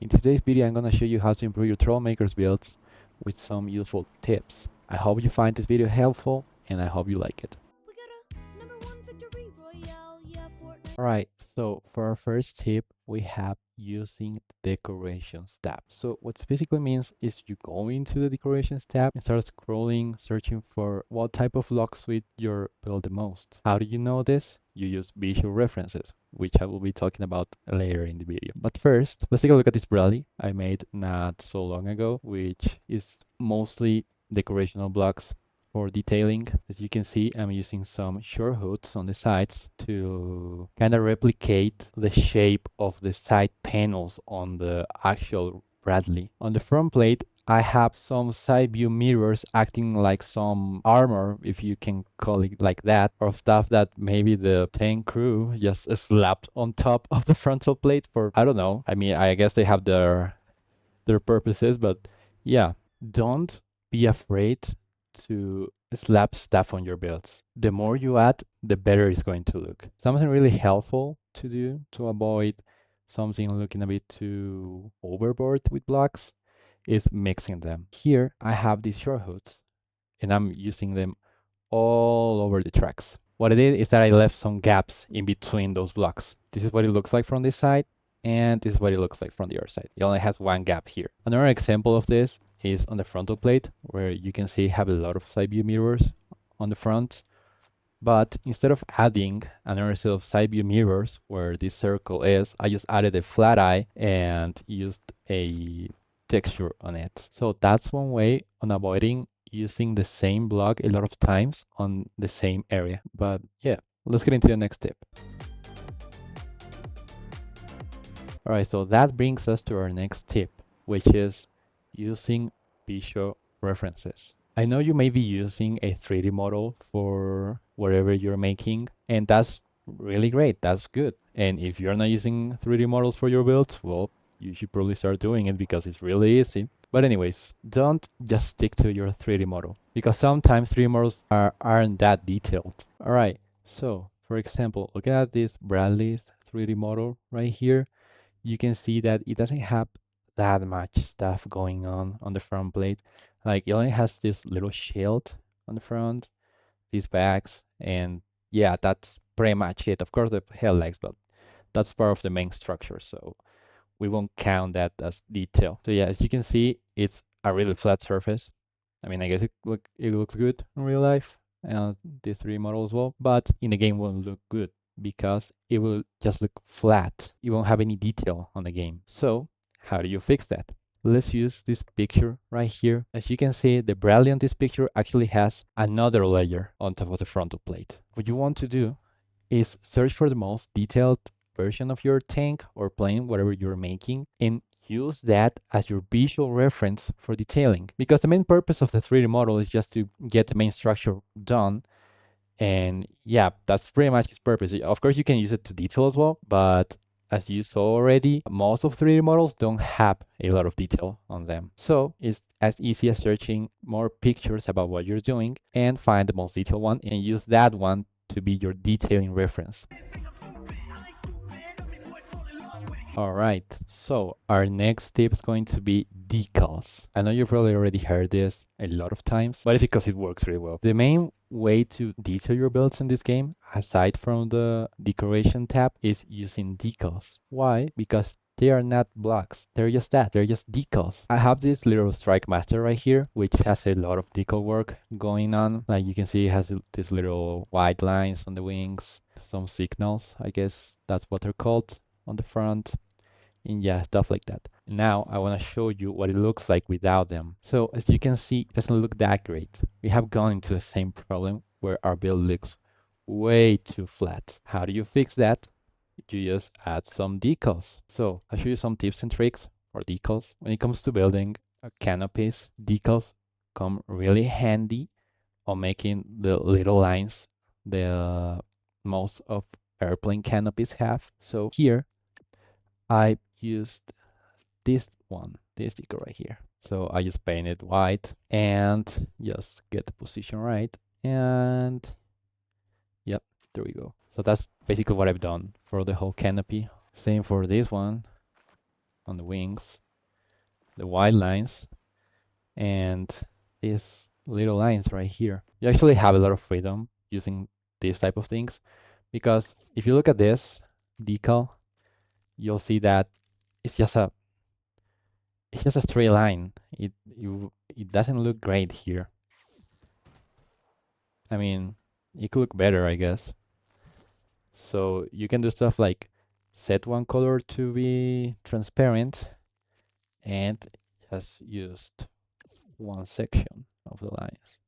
In today's video, I'm gonna show you how to improve your Trailmakers builds with some useful tips. I hope you find this video helpful and I hope you like it. We got a #1 victory royale, yeah, Fortnite. Alright, so for our first tip, we have using the decorations tab. So what this basically means is you go into the decorations tab and start scrolling, searching for what type of block suite you're build the most. How do you know this? You use visual references, which I will be talking about later in the video. But first, let's take a look at this Bradley I made not so long ago, which is mostly decorational blocks for detailing. As you can see, I'm using some short hoods on the sides to kind of replicate the shape of the side panels on the actual Bradley. On the front plate, I have some side view mirrors acting like some armor, if you can call it like that, or stuff that maybe the tank crew just slapped on top of the frontal plate for, I don't know. I mean, I guess they have their purposes, but yeah, don't be afraid to slap stuff on your builds. The more you add, the better it's going to look. Something really helpful to do to avoid something looking a bit too overboard with blocks is mixing them. Here I have these short hoods and I'm using them all over the tracks. What I did is that I left some gaps in between those blocks. This is what it looks like from this side, and this is what it looks like from the other side. It only has one gap here. Another example of this is on the frontal plate, where you can see have a lot of side view mirrors on the front. But instead of adding another set of side view mirrors where this circle is, I just added a flat eye and used a texture on it. So that's one way on avoiding using the same block a lot of times on the same area. But yeah, let's get into the next tip. All right, so that brings us to our next tip, which is using visual references. I know you may be using a 3D model for whatever you're making, and that's really great. That's good. And if you're not using 3D models for your builds, well, you should probably start doing it because it's really easy. But anyways, don't just stick to your 3D model because sometimes 3D models aren't that detailed. All right, so for example, look at this Bradley's 3D model right here. You can see that it doesn't have that much stuff going on the front plate. Like it only has this little shield on the front, these bags, and yeah, that's pretty much it. Of course, the headlights, but that's part of the main structure, so we won't count that as detail. So yeah, as you can see, it's a really flat surface. I mean, I guess it looks good in real life, and this 3D model as well, but in the game won't look good because it will just look flat. It won't have any detail on the game. So how do you fix that? Let's use this picture right here. As you can see, the Bradley on this picture actually has another layer on top of the frontal plate. What you want to do is search for the most detailed version of your tank or plane, whatever you're making, and use that as your visual reference for detailing. Because the main purpose of the 3D model is just to get the main structure done. And yeah, that's pretty much its purpose. Of course, you can use it to detail as well, but as you saw already, most of 3D models don't have a lot of detail on them. So it's as easy as searching more pictures about what you're doing and find the most detailed one and use that one to be your detailing reference. All right, so our next tip is going to be decals. I know you've probably already heard this a lot of times, but it's because it works really well. The main way to detail your builds in this game, aside from the decoration tab, is using decals. Why? Because they are not blocks. They're just that. They're just decals. I have this little Strike Master right here, which has a lot of decal work going on. Like you can see, it has these little white lines on the wings, some signals, I guess that's what they're called, on the front, and yeah, stuff like that. Now I want to show you what it looks like without them. So as you can see, it doesn't look that great. We have gone into the same problem where our build looks way too flat. How do you fix that? You just add some decals. So I'll show you some tips and tricks for decals. When it comes to building canopies, decals come really handy on making the little lines the most of airplane canopies have. So here I used this one, this sticker right here. So I just paint it white and just get the position right. And yep, there we go. So that's basically what I've done for the whole canopy. Same for this one. on the wings, the white lines, and these little lines right here. You actually have a lot of freedom using these type of things, because if you look at this decal, you'll see that it's just a straight line. It doesn't look great here. I mean, it could look better, I guess. So you can do stuff like set one color to be transparent and just used one section of the lines.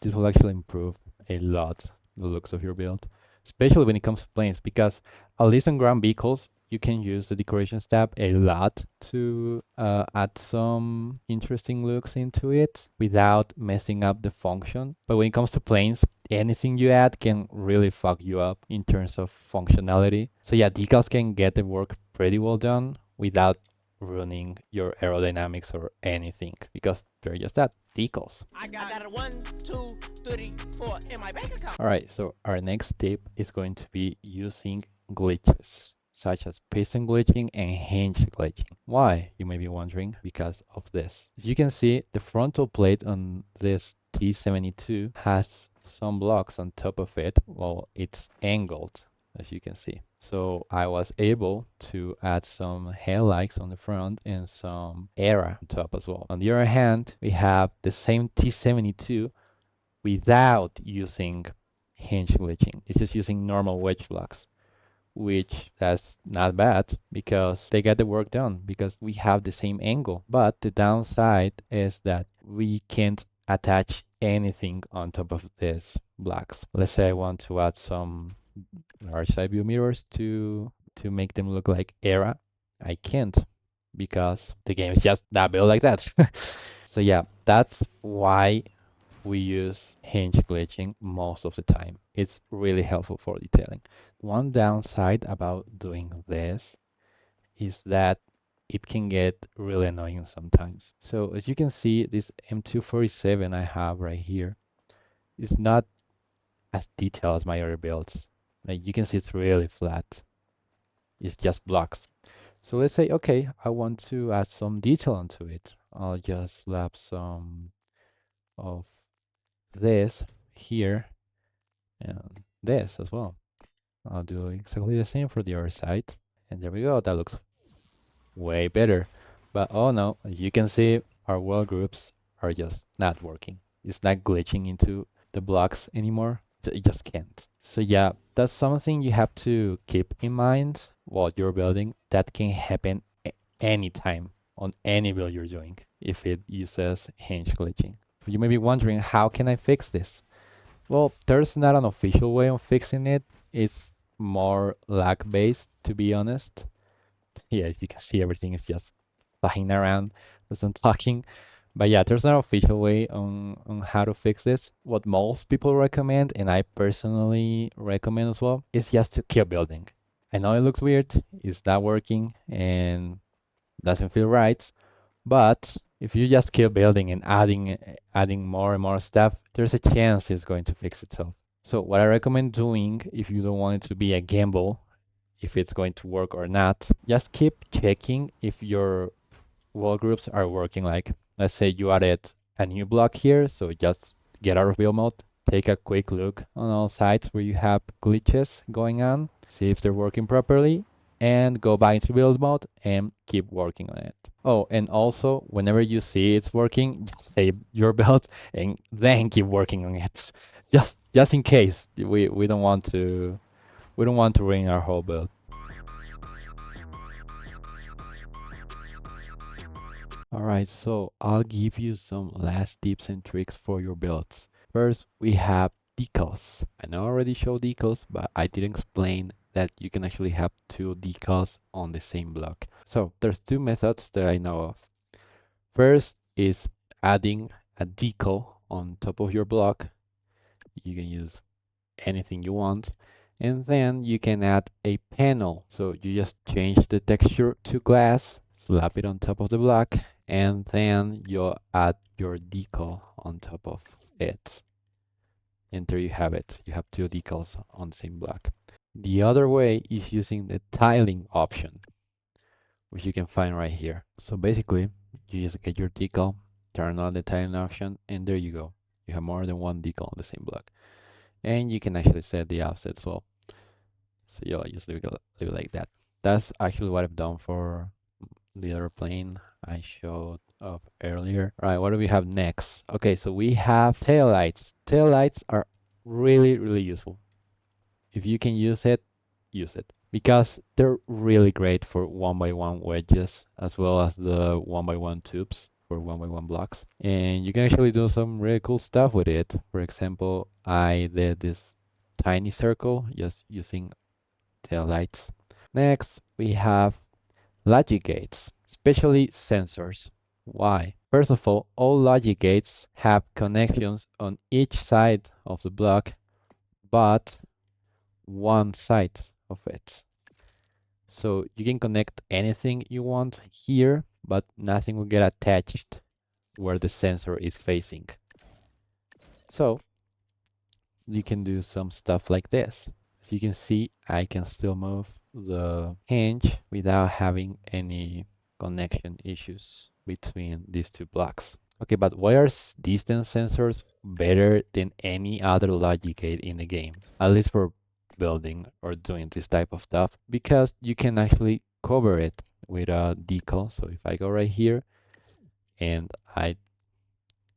This will actually improve a lot the looks of your build, especially when it comes to planes, because at least on ground vehicles, you can use the decorations tab a lot to add some interesting looks into it without messing up the function. But when it comes to planes, anything you add can really fuck you up in terms of functionality. So yeah, decals can get the work pretty well done without ruining your aerodynamics or anything, because they're just that, decals. I got a 1, 2, 3, 4 in my bank account. All right, so our next tip is going to be using glitches, such as piston glitching and hinge glitching. Why, you may be wondering? Because of this. As you can see, the frontal plate on this T72 has some blocks on top of it. Well, it's angled, as you can see. So I was able to add some headlights on the front and some era on top as well. On the other hand, we have the same T72 without using hinge glitching. It's just using normal wedge blocks, which that's not bad because they get the work done because we have the same angle. But the downside is that we can't attach anything on top of these blocks. Let's say I want to add some large side view mirrors to make them look like era. I can't because the game is just not built like that. So yeah, that's why we use hinge glitching most of the time. It's really helpful for detailing. One downside about doing this is that it can get really annoying sometimes. So as you can see, this M247 I have right here is not as detailed as my other builds. Like you can see it's really flat. It's just blocks. So let's say, okay, I want to add some detail onto it. I'll just slap some of this here and this as well. I'll do exactly the same for the other side. And there we go. That looks way better. But oh no, as you can see, our wall groups are just not working. It's not glitching into the blocks anymore. It just can't. So yeah, that's something you have to keep in mind while you're building. That can happen anytime on any build you're doing if it uses hinge glitching. You may be wondering, how can I fix this? Well, there's not an official way of fixing it. It's more lag based, to be honest. Yeah, as you can see, everything is just flying around as I'm talking. But yeah, there's no official way on how to fix this. What most people recommend, and I personally recommend as well, is just to keep building. I know it looks weird, it's not working, and doesn't feel right, but if you just keep building and adding more and more stuff, there's a chance it's going to fix itself. So what I recommend doing, if you don't want it to be a gamble, if it's going to work or not, just keep checking if your wall groups are working. Like, let's say you added a new block here, so just get out of build mode, take a quick look on all sides where you have glitches going on, see if they're working properly, and go back into build mode and keep working on it. Oh, and also, whenever you see it's working, just save your build and then keep working on it. Just in case we don't want to ruin our whole build. Alright, so I'll give you some last tips and tricks for your builds. First, we have decals. I know I already showed decals, but I didn't explain that you can actually have two decals on the same block. So there's two methods that I know of. First is adding a decal on top of your block. You can use anything you want. And then you can add a panel. So you just change the texture to glass, slap it on top of the block, and then you'll add your decal on top of it. And there you have it. You have two decals on the same block. The other way is using the tiling option, which you can find right here. So basically, you just get your decal, turn on the tiling option, and there you go. You have more than one decal on the same block. And you can actually set the offset as well. So you'll just leave it like that. That's actually what I've done for the other plane I showed up earlier. All right, what do we have next? Okay, so we have taillights. Taillights are really, really useful. If you can use it because they're really great for 1x1 wedges as well as the 1x1 tubes for 1x1 blocks. And you can actually do some really cool stuff with it. For example, I did this tiny circle just using tail lights. Next, we have logic gates, especially sensors. Why? First of all logic gates have connections on each side of the block, but one side of it. So you can connect anything you want here, but nothing will get attached where the sensor is facing. So you can do some stuff like this. As you can see, I can still move the hinge without having any connection issues between these two blocks. Okay, but why are distance sensors better than any other logic gate in the game? At least for building or doing this type of stuff, because you can actually cover it with a decal. So if I go right here and I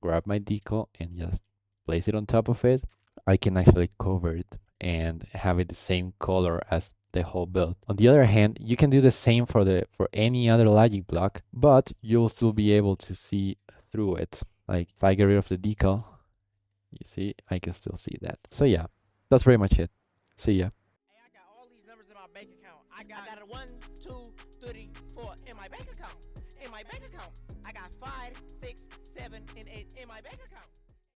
grab my decal and just place it on top of it, I can actually cover it and have it the same color as the whole build. On the other hand, you can do the same for any other logic block, but you'll still be able to see through it. Like if I get rid of the decal, you see, I can still see that. So yeah, that's pretty much it. See ya. Hey, I got all these numbers in my bank account. I got a 1, 2, 3, 4 in my bank account. In my bank account. I got 5, 6, 7, and 8 in my bank account.